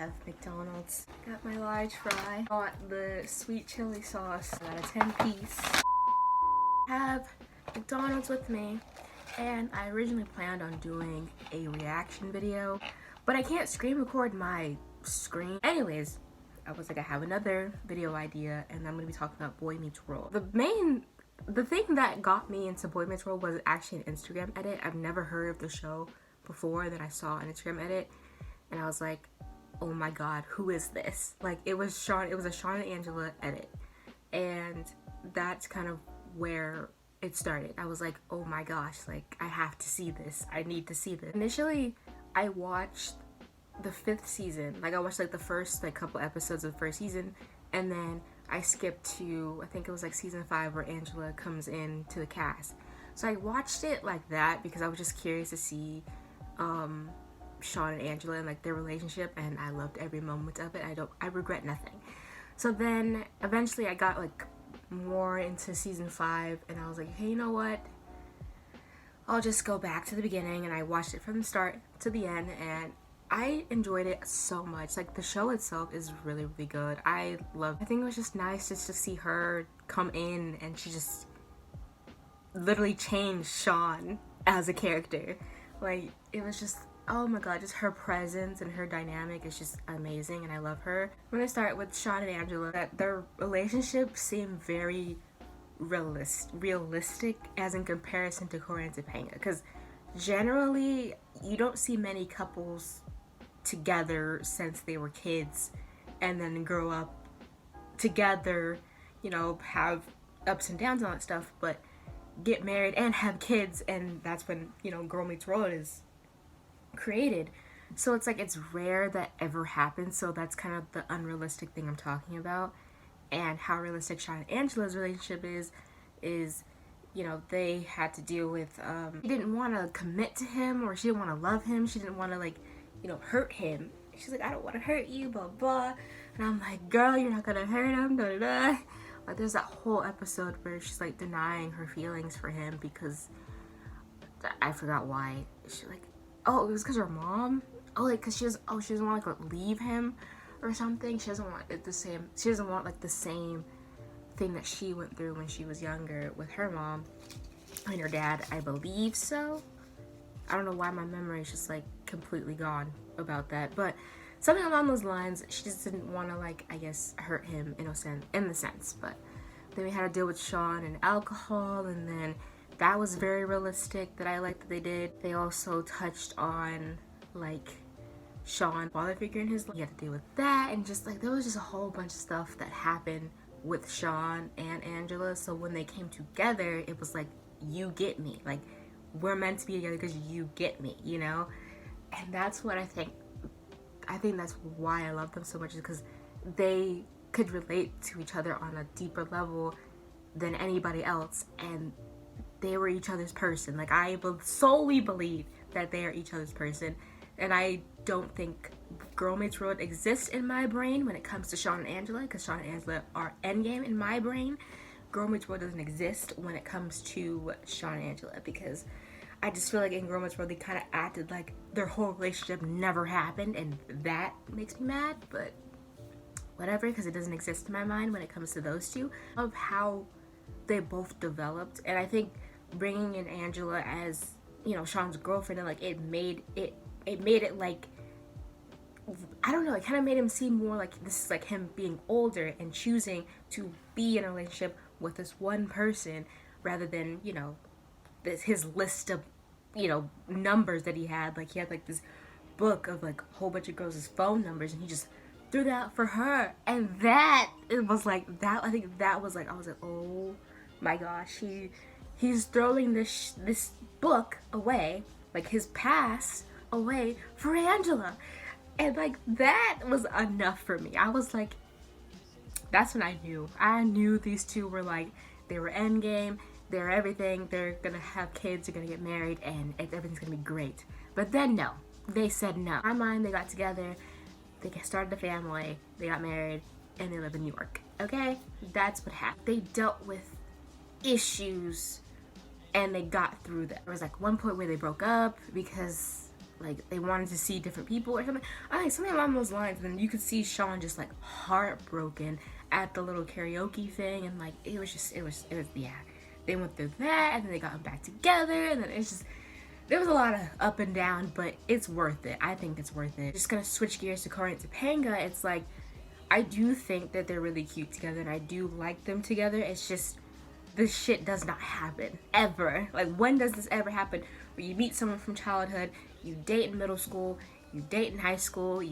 have McDonald's. Got my large fry. Got the sweet chili sauce. Got a 10-piece. Have McDonald's with me. And I originally planned on doing a reaction video, but I can't screen record my screen. Anyways, I was like, I have another video idea, and I'm gonna be talking about Boy Meets World. The thing that got me into Boy Meets World was actually an Instagram edit. I've never heard of the show before, then I saw an Instagram edit, and I was like, oh my god, who is this? Like, it was a Shawn and Angela edit, and that's kind of where it started. I was like, oh my gosh, like, I have to see this. I need to see this. Initially, I watched the 5th season. Like, I watched like the first like couple episodes of the 1st season, and then I skipped to, I think it was like season 5 where Angela comes in to the cast. So I watched it like that because I was just curious to see Shawn and Angela and like their relationship, and I loved every moment of it. I regret nothing. So then eventually I got like more into season 5, and I was like, hey, you know what, I'll just go back to the beginning, and I watched it from the start to the end, and I enjoyed it so much. Like, the show itself is really, really good. I think it was just nice just to see her come in, and she just literally changed Shawn as a character. Like, it was just, oh my god, just her presence and her dynamic is just amazing, and I love her. I'm gonna start with Shawn and Angela. That their relationship seemed very realistic as in comparison to Corey and Topanga, because generally you don't see many couples together since they were kids and then grow up together, you know, have ups and downs and all that stuff, but get married and have kids, and that's when, you know, Girl Meets World is created. So it's like, it's rare that ever happens. So that's kind of the unrealistic thing I'm talking about. And how realistic Shawn and Angela's relationship is, you know, they had to deal with, she didn't want to commit to him, or she didn't want to love him, she didn't want to, like, you know, hurt him. She's like, I don't want to hurt you, blah blah. And I'm like, girl, you're not gonna hurt him, da da da. Like, there's that whole episode where she's like denying her feelings for him because I forgot why. She like, oh, it was because her mom. Oh, like, cause she doesn't want to like leave him or something. She doesn't want it the same. She doesn't want like the same thing that she went through when she was younger with her mom and her dad. I believe so. I don't know why my memory is just like completely gone about that, but something along those lines. She just didn't want to, like, I guess, hurt him in the sense. But then we had to deal with Shawn and alcohol, and then that was very realistic that I liked that they did. They also touched on like Shawn father figure in his life. He had to deal with that, and just like there was just a whole bunch of stuff that happened with Shawn and Angela. So when they came together, it was like, you get me, like, we're meant to be together because you get me, you know? And that's what I think that's why I love them so much, is because they could relate to each other on a deeper level than anybody else, and they were each other's person. Like, I solely believe that they are each other's person, and I don't think Girl Meets World exists in my brain when it comes to Shawn and Angela, because Shawn and Angela are endgame in my brain. Girl Meets World doesn't exist when it comes to Shawn and Angela, because I just feel like in Girl Meets World they kind of acted like their whole relationship never happened, and that makes me mad, but whatever, because it doesn't exist in my mind when it comes to those two. Of how they both developed, and I think bringing in Angela as, you know, Shawn's girlfriend, and like it made it like, I don't know, it kind of made him seem more like this is like him being older and choosing to be in a relationship with this one person rather than, you know, his list of, you know, numbers that he had. Like, he had like this book of like a whole bunch of girls' phone numbers, and he just threw that out for her. And that, it was like that, I think that was like, I was like, oh my gosh, he's throwing this book away, like his past away, for Angela. And like, that was enough for me. I was like, that's when I knew these two were like, they were endgame, they're everything, they're gonna have kids, they're gonna get married, and everything's gonna be great. But then no, they said no. In my mind, they got together, they started a family, they got married, and they live in New York. Okay, that's what happened. They dealt with issues and they got through that. There was like one point where they broke up because like they wanted to see different people or something. I think something along those lines. And then you could see Shawn just like heartbroken at the little karaoke thing, and like it was yeah. They went through that, and then they got back together, and then it's just, there was a lot of up and down, but it's worth it. I think it's worth it. Just gonna switch gears to Corey and Topanga. It's like, I do think that they're really cute together, and I do like them together. It's just, this shit does not happen ever. Like, when does this ever happen? Where you meet someone from childhood, you date in middle school, you date in high school,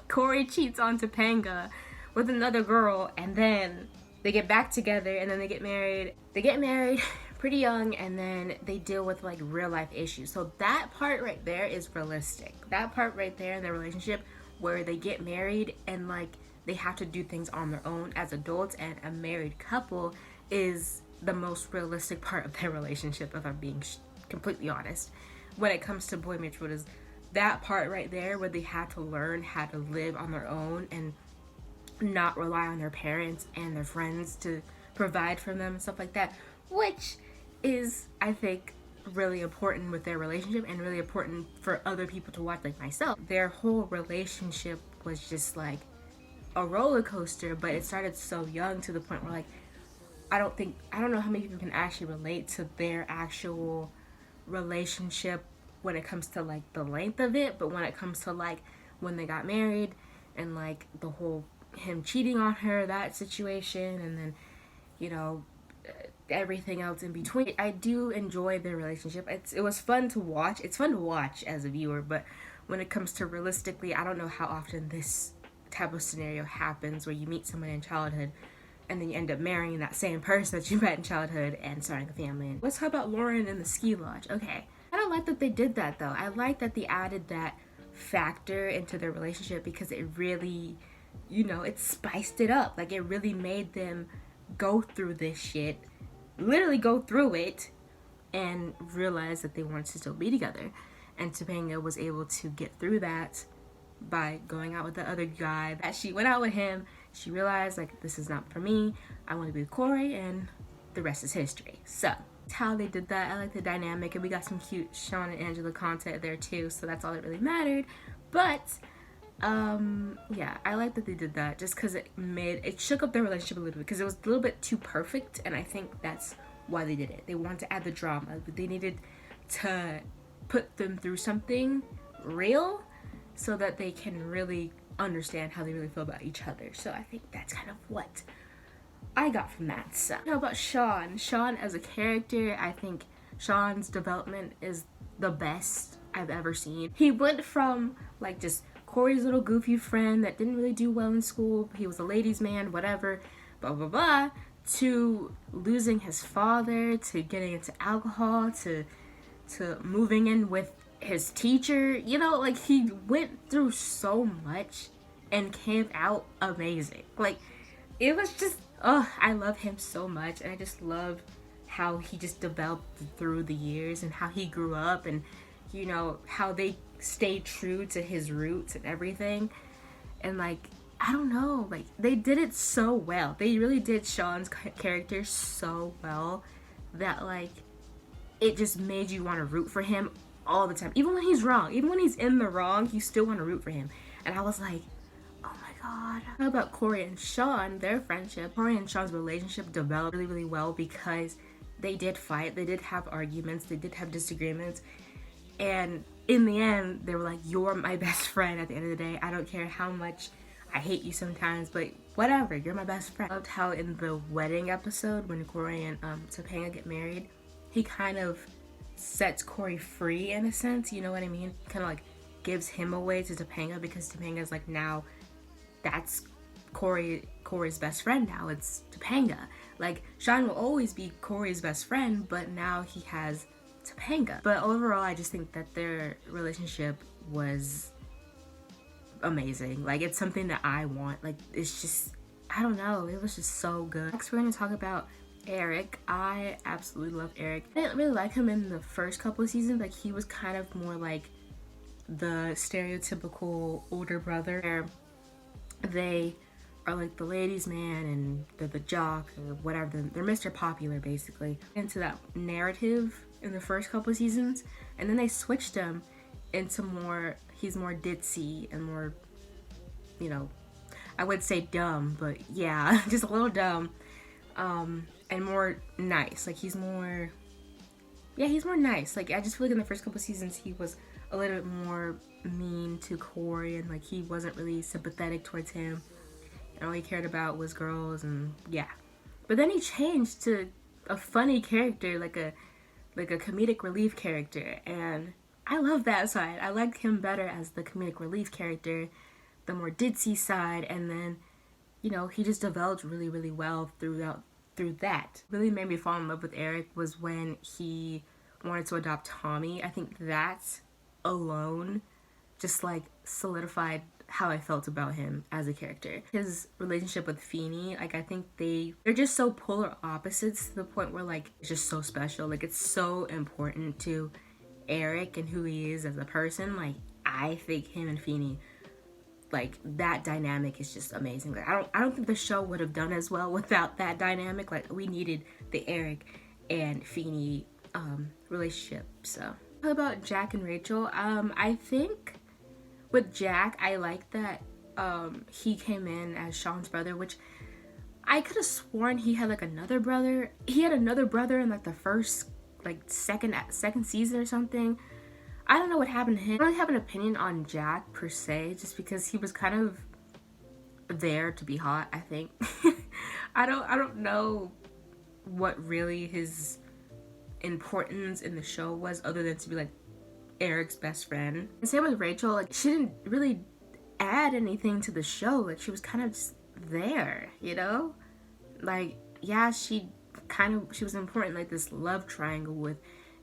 Corey cheats on Topanga with another girl, and then they get back together, and then they get married. They get married pretty young, and then they deal with like real life issues. So that part right there is realistic. That part right there in their relationship where they get married and like they have to do things on their own as adults and a married couple is the most realistic part of their relationship, if I'm being completely honest. When it comes to Boy Meets World, is that part right there where they had to learn how to live on their own and not rely on their parents and their friends to provide for them and stuff like that, which is, I think, really important with their relationship and really important for other people to watch, like myself. Their whole relationship was just like a roller coaster, but it started so young to the point where like I don't know how many people can actually relate to their actual relationship when it comes to like the length of it, but when it comes to like when they got married and like the whole him cheating on her, that situation, and then, you know, everything else in between. I do enjoy their relationship. It was fun to watch. It's fun to watch as a viewer, but when it comes to realistically, I don't know how often this type of scenario happens where you meet someone in childhood and then you end up marrying that same person that you met in childhood and starting a family. Let's talk about Lauren and the ski lodge. Okay, I don't like that they did that though. I like that they added that factor into their relationship because it really, you know, it spiced it up. Like, it really made them go through this shit, literally go through it, and realize that they wanted to still be together. And Topanga was able to get through that by going out with the other guy. That she went out with him, she realized, like, this is not for me, I want to be with Corey, and the rest is history. So that's how they did that. I like the dynamic, and we got some cute Shawn and Angela content there too, so that's all that really mattered. But yeah, I like that they did that just because it shook up their relationship a little bit because it was a little bit too perfect, and I think that's why they did it. They wanted to add the drama, but they needed to put them through something real so that they can really understand how they really feel about each other. So I think that's kind of what I got from that. So how about Shawn? Shawn as a character, I think Shawn's development is the best I've ever seen. He went from like just Corey's little goofy friend that didn't really do well in school, he was a ladies' man, whatever, blah blah blah, to losing his father, to getting into alcohol, to moving in with his teacher. You know, like, he went through so much and came out amazing. Like, it was just, oh, I love him so much, and I just love how he just developed through the years and how he grew up, and, you know, how they stayed true to his roots and everything. And like, I don't know, like, they did it so well. They really did Shawn's character so well that like it just made you want to root for him all the time. Even when he's wrong, even when he's in the wrong, you still want to root for him. And I was like, oh my god. How about Corey and Shawn, their friendship? Corey and Shawn's relationship developed really, really well because they did fight, they did have arguments, they did have disagreements, and in the end, they were like, you're my best friend at the end of the day. I don't care how much I hate you sometimes, but whatever, you're my best friend. I loved how in the wedding episode, when Corey and Topanga get married, he kind of sets Corey free in a sense, you know what I mean? Kind of like gives him away to Topanga, because Topanga's like, now that's Corey's best friend now, it's Topanga. Like, Shawn will always be Corey's best friend, but now he has Topanga. But overall, I just think that their relationship was amazing. Like, it's something that I want. Like, it's just, I don't know, it was just so good. Next, we're going to talk about Eric. I absolutely love Eric. I didn't really like him in the first couple of seasons. Like, he was kind of more like the stereotypical older brother, where they are like the ladies' man and they're the jock or whatever. They're Mr. Popular, basically. Into that narrative in the first couple of seasons, and then they switched them into more, he's more ditzy and more, you know, I would say dumb, but yeah, just a little dumb, and more nice. Like he's more, yeah, he's more nice. Like I just feel like in the first couple seasons he was a little bit more mean to Corey, and like he wasn't really sympathetic towards him, and all he cared about was girls, and yeah. But then he changed to a funny character, like a comedic relief character, and I love that side. I liked him better as the comedic relief character, the more ditzy side, and then, you know, he just developed really, really well through that. Really made me fall in love with Eric was when he wanted to adopt Tommy. I think that alone just like solidified how I felt about him as a character. His relationship with Feeny, like I think they're just so polar opposites to the point where like it's just so special. Like it's so important to Eric and who he is as a person. Like I think him and Feeny, like that dynamic is just amazing. Like I don't think the show would have done as well without that dynamic. Like we needed the Eric and Feeny relationship. So how about Jack and Rachel? I think with Jack, I like that he came in as Shawn's brother, which I could have sworn he had like another brother. He had another brother in like the first, like second season or something. I don't know what happened to him. I don't really have an opinion on Jack per se, just because he was kind of there to be hot, I think. I don't know what really his importance in the show was other than to be like Eric's best friend. And same with Rachel, like she didn't really add anything to the show. Like she was kind of just there, you know? Like yeah, she was important, like this love triangle with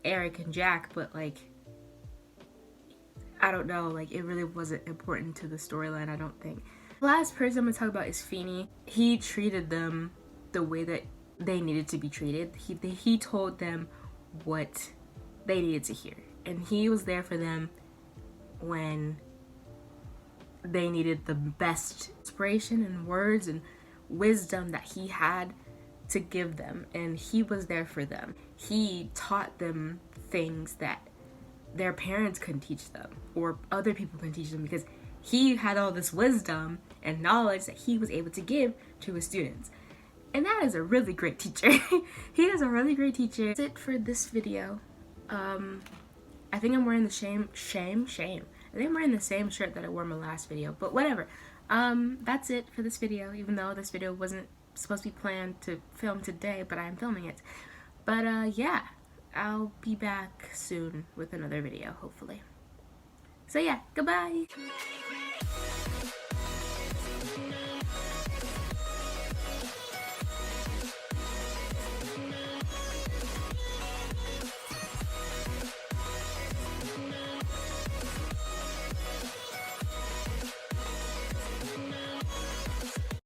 Eric and Jack, but like I don't know, like it really wasn't important to the storyline, I don't think. The last person I'm gonna talk about is Feeny. He treated them the way that they needed to be treated. He told them what they needed to hear, and he was there for them when they needed the best inspiration and words and wisdom that he had to give them, and he was there for them. He taught them things that their parents couldn't teach them or other people couldn't teach them, because he had all this wisdom and knowledge that he was able to give to his students. And that is a really great teacher. He is a really great teacher. That's it for this video. I think I'm wearing the shame. I think I'm wearing the same shirt that I wore in my last video, but whatever. That's it for this video, even though this video wasn't supposed to be planned to film today, but I'm filming it. But yeah, I'll be back soon with another video, hopefully. So yeah, goodbye!